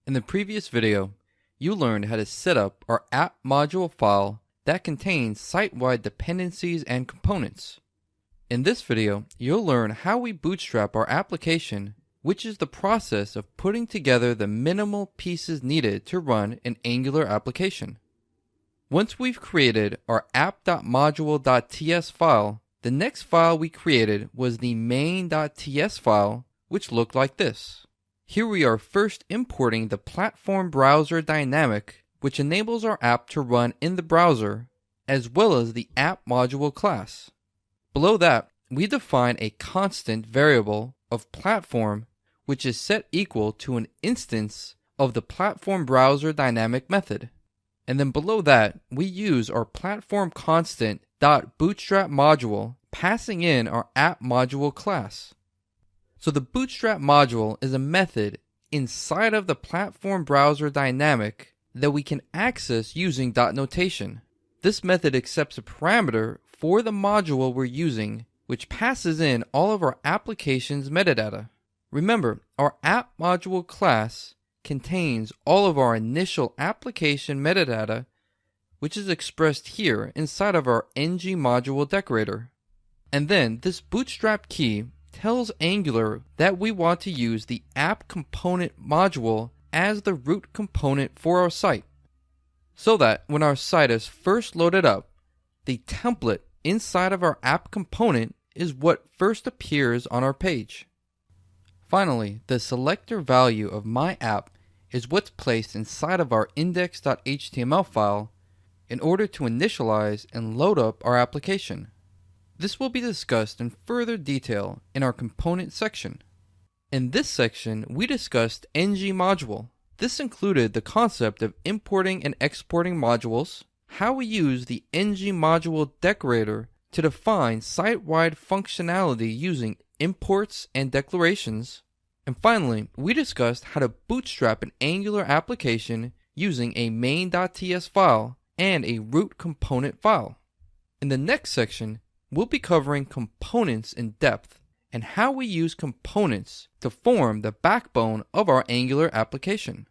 In the previous video, you learned how to set up our app module file that contains site-wide dependencies and components. In this video, you'll learn how we bootstrap our application, which is the process of putting together the minimal pieces needed to run an Angular application. Once we've created our app.module.ts file, the next file we created was the main.ts file, which looked like this. Here we are first importing the platform browser dynamic, which enables our app to run in the browser, as well as the app module class. Below that, we define a constant variable of platform, which is set equal to an instance of the platform browser dynamic method. And then below that, we use our platform constant .bootstrap module, passing in our app module class. So the bootstrap module is a method inside of the platform browser dynamic that we can access using notation. This method accepts a parameter for the module we're using, which passes in all of our application's metadata. Remember, our app module class contains all of our initial application metadata, which is expressed here inside of our ng module decorator. And then this bootstrap key tells Angular that we want to use the app component module as the root component for our site, so that when our site is first loaded up, the template inside of our app component is what first appears on our page. Finally, the selector value of my app is what's placed inside of our index.html file in order to initialize and load up our application. This will be discussed in further detail in our component section. In this section, we discussed ng module. This included the concept of importing and exporting modules, how we use the ng module decorator to define site-wide functionality using imports and declarations, and finally, we discussed how to bootstrap an Angular application using a main.ts file and a root component file. In the next section, we'll be covering components in depth and how we use components to form the backbone of our Angular application.